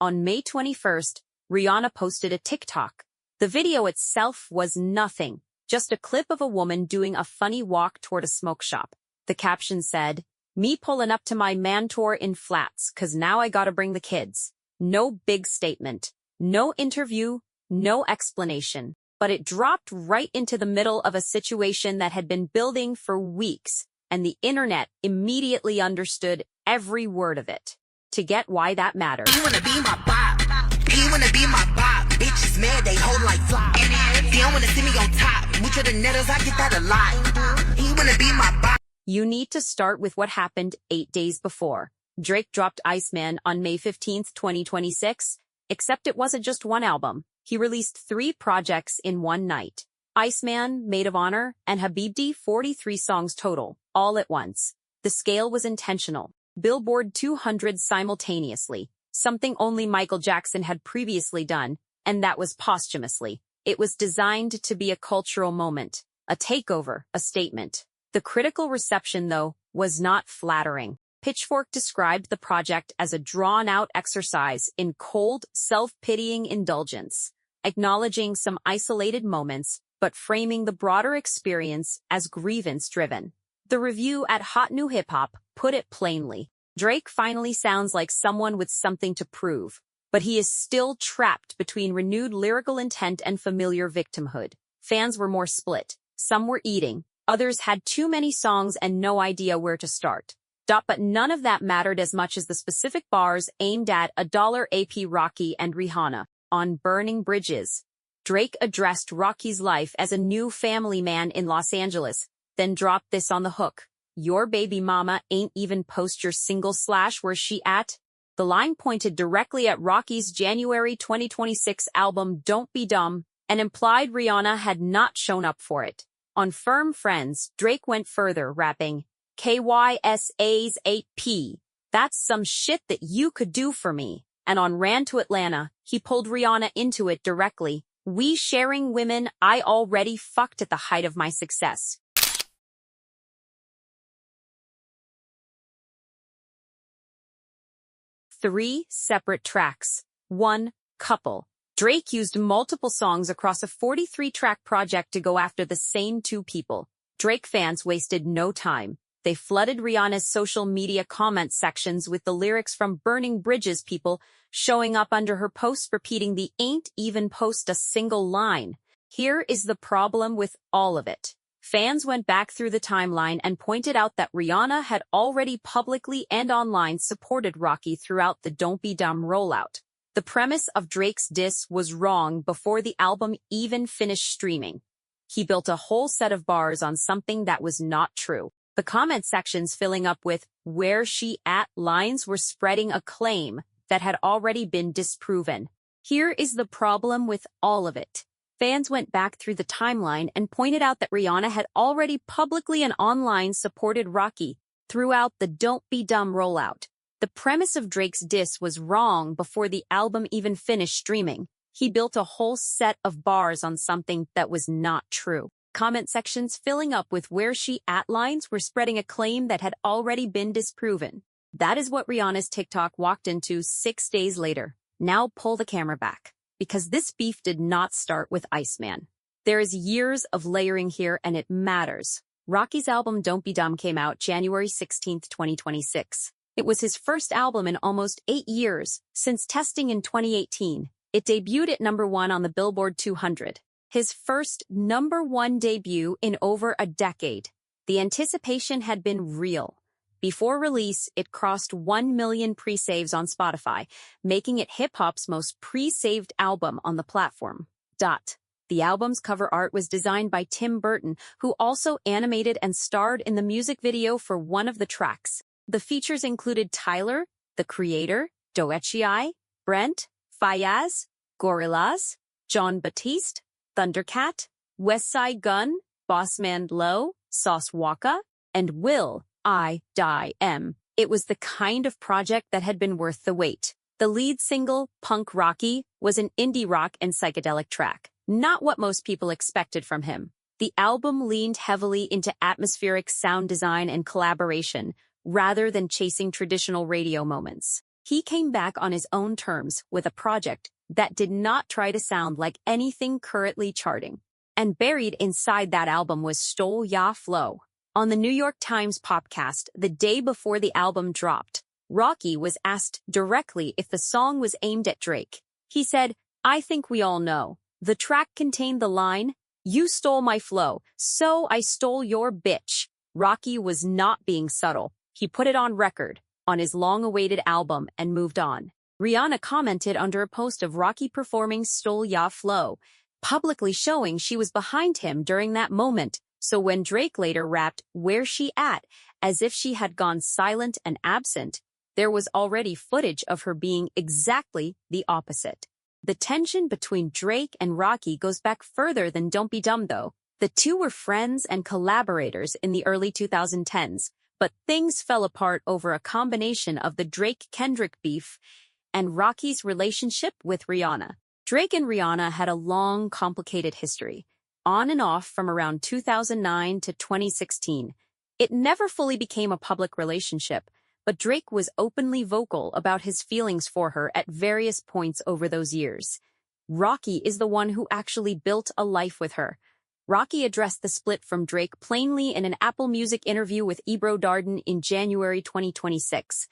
On May 21st, Rihanna posted a TikTok. The video itself was nothing, just a clip of a woman doing a funny walk toward a smoke shop. The caption said, "Me pulling up to my man tour in flats, 'cause now I gotta bring the kids." No big statement, no interview, no explanation. But it dropped right into the middle of a situation that had been building for weeks, and the internet immediately understood every word of it. To get why that mattered, He wanna be my bop. He wanna be my bop. Bitches mad, they hold like flop. They don't wanna see me on top. Mucho de nettles, I get that a lot. He wanna be my bop. you need to start with what happened 8 days before. Drake dropped Iceman on May 15th, 2026, except it wasn't just one album. He released 3 projects in one night. Iceman, Maid of Honor, and Habibti, 43 songs total, all at once. The scale was intentional. Billboard 200 simultaneously, something only Michael Jackson had previously done, and that was posthumously. It was designed to be a cultural moment, a takeover, a statement. The critical reception, though, was not flattering. Pitchfork described the project as a drawn-out exercise in cold, self-pitying indulgence, acknowledging some isolated moments, but framing the broader experience as grievance-driven. The review at Hot New Hip Hop put it plainly. Drake finally sounds like someone with something to prove, but he is still trapped between renewed lyrical intent and familiar victimhood. Fans were more split. Some were eating. Others had too many songs and no idea where to start. But none of that mattered as much as the specific bars aimed at $AP Rocky and Rihanna. On Burning Bridges, Drake addressed Rocky's life as a new family man in Los Angeles, then dropped this on the hook. "Your baby mama ain't even post your single / where's she at?" The line pointed directly at Rocky's January 2026 album Don't Be Dumb and implied Rihanna had not shown up for it. On Firm Friends, Drake went further, rapping, "KYSA's 8P. That's some shit that you could do for me." And on Ran to Atlanta, he pulled Rihanna into it directly. "We sharing women I already fucked at the height of my success." Three separate tracks. One, Couple. Drake used multiple songs across a 43-track project to go after the same 2 people. Drake fans wasted no time. They flooded Rihanna's social media comment sections with the lyrics from Burning Bridges people showing up under her posts repeating the "ain't even post a single line." Here is the problem with all of it. Fans went back through the timeline and pointed out that Rihanna had already publicly and online supported Rocky throughout the Don't Be Dumb rollout. The premise of Drake's diss was wrong before the album even finished streaming. He built a whole set of bars on something that was not true. The comment sections filling up with "where she at" lines were spreading a claim that had already been disproven. Here is the problem with all of it. Fans went back through the timeline and pointed out that Rihanna had already publicly and online supported Rocky throughout the Don't Be Dumb rollout. The premise of Drake's diss was wrong before the album even finished streaming. He built a whole set of bars on something that was not true. Comment sections filling up with "where she at" lines were spreading a claim that had already been disproven. That is what Rihanna's TikTok walked into 6 days later. Now pull the camera back, because this beef did not start with Iceman. There is years of layering here, and it matters. Rocky's album Don't Be Dumb came out January 16th, 2026. It was his first album in almost 8 years, since testing in 2018. It debuted at #1 on the Billboard 200. His first #1 debut in over a decade. The anticipation had been real. Before release, it crossed 1 million pre-saves on Spotify, making it hip-hop's most pre-saved album on the platform. The album's cover art was designed by Tim Burton, who also animated and starred in the music video for one of the tracks. The features included Tyler, the Creator, Doechii, Brent, Fayaz, Gorillaz, Jon Batiste, Thundercat, Westside Gunn, Bossman Low, Sauce Walka, and Will I Die M. It was the kind of project that had been worth the wait. The lead single, Punk Rocky, was an indie rock and psychedelic track, not what most people expected from him. The album leaned heavily into atmospheric sound design and collaboration, rather than chasing traditional radio moments. He came back on his own terms with a project that did not try to sound like anything currently charting. And buried inside that album was Stole Ya Flow. On the New York Times podcast the day before the album dropped, Rocky was asked directly if the song was aimed at Drake. He said, "I think we all know. The track contained the line, 'You stole my flow, so I stole your bitch.'" Rocky was not being subtle. He put it on record, on his long-awaited album, and moved on. Rihanna commented under a post of Rocky performing Stole Ya Flow, publicly showing she was behind him during that moment. So when Drake later rapped, "Where's she at?" as if she had gone silent and absent, there was already footage of her being exactly the opposite. The tension between Drake and Rocky goes back further than Don't Be Dumb, though. The two were friends and collaborators in the early 2010s, but things fell apart over a combination of the Drake-Kendrick beef and Rocky's relationship with Rihanna. Drake and Rihanna had a long, complicated history, on and off from around 2009 to 2016. It never fully became a public relationship, but Drake was openly vocal about his feelings for her at various points over those years. Rocky is the one who actually built a life with her. Rocky addressed the split from Drake plainly in an Apple Music interview with Ebro Darden in January 2026.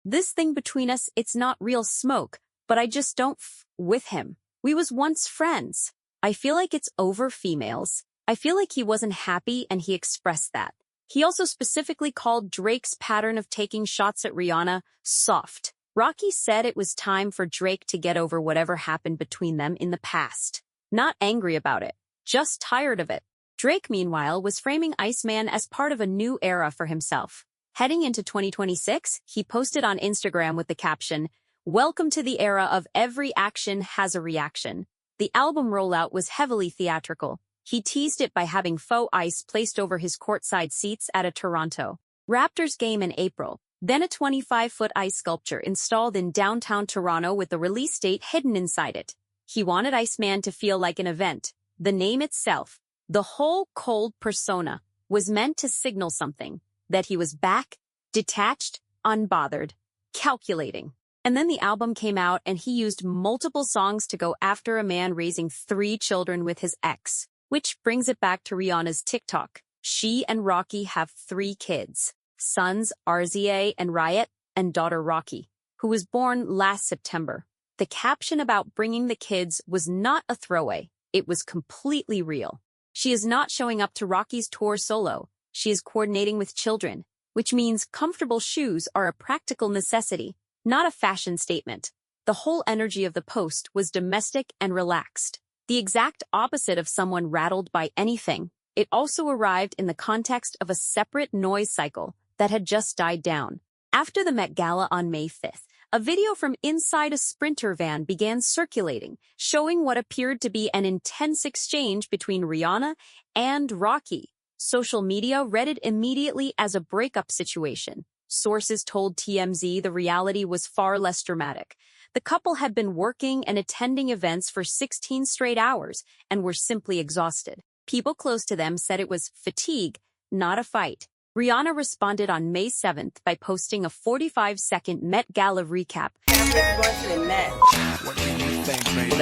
"This thing between us, it's not real smoke, but I just don't with him. We was once friends. I feel like it's over females. I feel like he wasn't happy and he expressed that." He also specifically called Drake's pattern of taking shots at Rihanna soft. Rocky said it was time for Drake to get over whatever happened between them in the past. Not angry about it, just tired of it. Drake, meanwhile, was framing Iceman as part of a new era for himself. Heading into 2026, he posted on Instagram with the caption, "Welcome to the era of every action has a reaction." The album rollout was heavily theatrical. He teased it by having faux ice placed over his courtside seats at a Toronto Raptors game in April, then a 25-foot ice sculpture installed in downtown Toronto with the release date hidden inside it. He wanted Iceman to feel like an event. The name itself, the whole cold persona, was meant to signal something, that he was back, detached, unbothered, calculating. And then the album came out and he used multiple songs to go after a man raising 3 children with his ex. Which brings it back to Rihanna's TikTok. She and Rocky have 3 kids, sons RZA and Riot, and daughter Rocky, who was born last September. The caption about bringing the kids was not a throwaway. It was completely real. She is not showing up to Rocky's tour solo. She is coordinating with children, which means comfortable shoes are a practical necessity, not a fashion statement. The whole energy of the post was domestic and relaxed. The exact opposite of someone rattled by anything. It also arrived in the context of a separate noise cycle that had just died down. After the Met Gala on May 5th, a video from inside a Sprinter van began circulating, showing what appeared to be an intense exchange between Rihanna and Rocky. Social media read it immediately as a breakup situation. Sources told TMZ the reality was far less dramatic. The couple had been working and attending events for 16 straight hours and were simply exhausted. People close to them said it was fatigue, not a fight. Rihanna responded on May 7th by posting a 45-second Met Gala recap. They're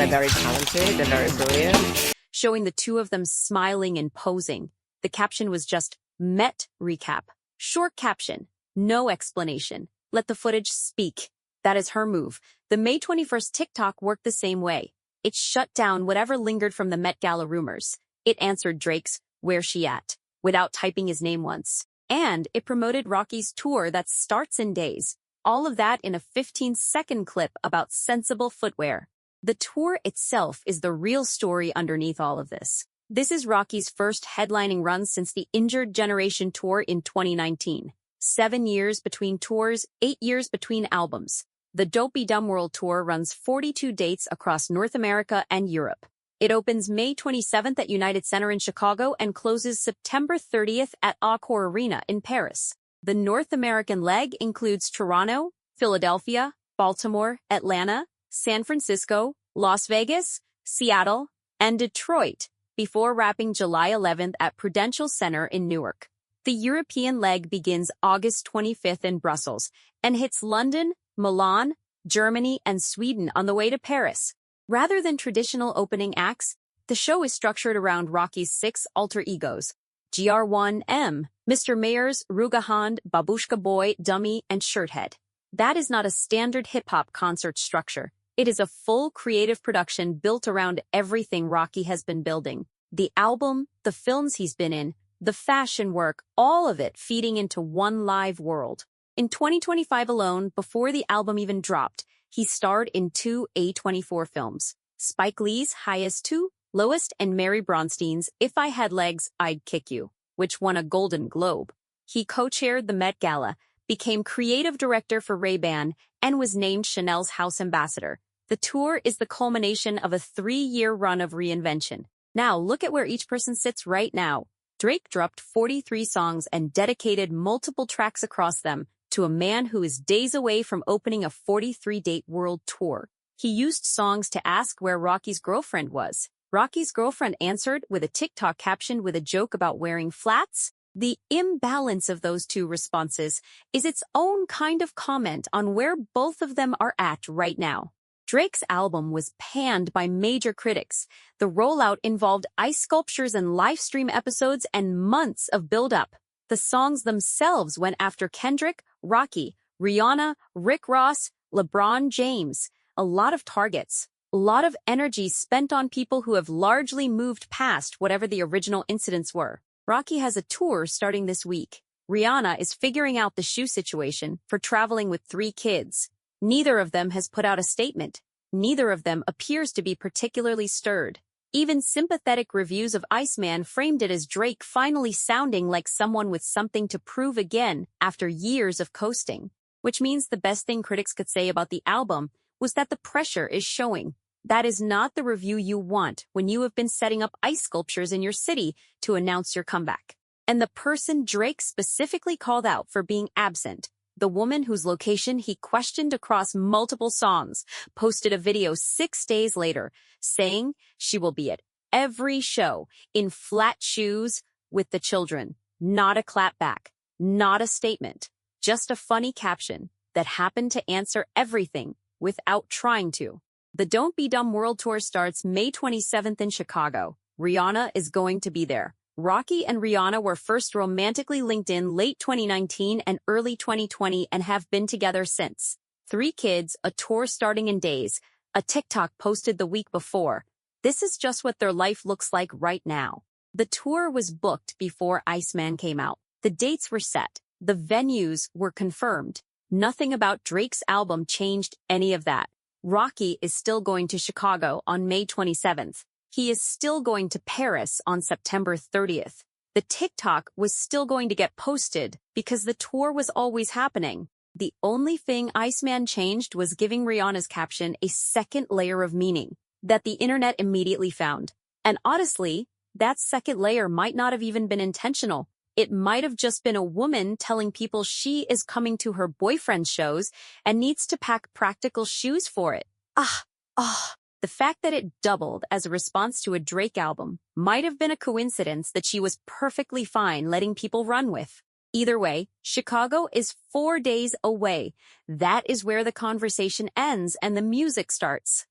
very talented, they're very brilliant. Showing the two of them smiling and posing. The caption was just, Met Recap. Short caption, no explanation. Let the footage speak. That is her move. The May 21st TikTok worked the same way. It shut down whatever lingered from the Met Gala rumors. It answered Drake's, "Where's she at?" without typing his name once. And it promoted Rocky's tour that starts in days. All of that in a 15-second clip about sensible footwear. The tour itself is the real story underneath all of this. This is Rocky's first headlining run since the Injured Generation tour in 2019. 7 years between tours, 8 years between albums. The Don't Be Dumb World Tour runs 42 dates across North America and Europe. It opens May 27th at United Center in Chicago and closes September 30th at Accor Arena in Paris. The North American leg includes Toronto, Philadelphia, Baltimore, Atlanta, San Francisco, Las Vegas, Seattle, and Detroit, before wrapping July 11th at Prudential Center in Newark. The European leg begins August 25th in Brussels and hits London, Milan, Germany, and Sweden on the way to Paris. Rather than traditional opening acts, the show is structured around Rocky's 6 alter egos: GR1M, Mr. Mayers, Rugahand, Babushka Boy, Dummy, and Shirthead. That is not a standard hip-hop concert structure. It is a full creative production built around everything Rocky has been building. The album, the films he's been in, the fashion work, all of it feeding into one live world. In 2025 alone, before the album even dropped, he starred in 2 A24 films: Spike Lee's Highest 2, Lowest, and Mary Bronstein's If I Had Legs, I'd Kick You, which won a Golden Globe. He co-chaired the Met Gala, became creative director for Ray-Ban, and was named Chanel's house ambassador. The tour is the culmination of a 3-year run of reinvention. Now look at where each person sits right now. Drake dropped 43 songs and dedicated multiple tracks across them to a man who is days away from opening a 43-date world tour. He used songs to ask where Rocky's girlfriend was. Rocky's girlfriend answered with a TikTok caption with a joke about wearing flats. The imbalance of those two responses is its own kind of comment on where both of them are at right now. Drake's album was panned by major critics. The rollout involved ice sculptures and live stream episodes and months of build-up. The songs themselves went after Kendrick, Rocky, Rihanna, Rick Ross, LeBron James. A lot of targets. A lot of energy spent on people who have largely moved past whatever the original incidents were. Rocky has a tour starting this week. Rihanna is figuring out the shoe situation for traveling with 3 kids. Neither of them has put out a statement. Neither of them appears to be particularly stirred. Even sympathetic reviews of Iceman framed it as Drake finally sounding like someone with something to prove again after years of coasting. Which means the best thing critics could say about the album was that the pressure is showing. That is not the review you want when you have been setting up ice sculptures in your city to announce your comeback. And the person Drake specifically called out for being absent, the woman whose location he questioned across multiple songs, posted a video 6 days later saying she will be at every show in flat shoes with the children. Not a clapback, not a statement, just a funny caption that happened to answer everything without trying to. The Don't Be Dumb World Tour starts May 27th in Chicago. Rihanna is going to be there. Rocky and Rihanna were first romantically linked in late 2019 and early 2020 and have been together since. 3 kids, a tour starting in days, a TikTok posted the week before. This is just what their life looks like right now. The tour was booked before Iceman came out. The dates were set. The venues were confirmed. Nothing about Drake's album changed any of that. Rocky is still going to Chicago on May 27th. He is still going to Paris on September 30th. The TikTok was still going to get posted because the tour was always happening. The only thing Iceman changed was giving Rihanna's caption a second layer of meaning that the internet immediately found. And honestly, that second layer might not have even been intentional. It might have just been a woman telling people she is coming to her boyfriend's shows and needs to pack practical shoes for it. The fact that it doubled as a response to a Drake album might have been a coincidence that she was perfectly fine letting people run with. Either way, Chicago is 4 days away. That is where the conversation ends and the music starts.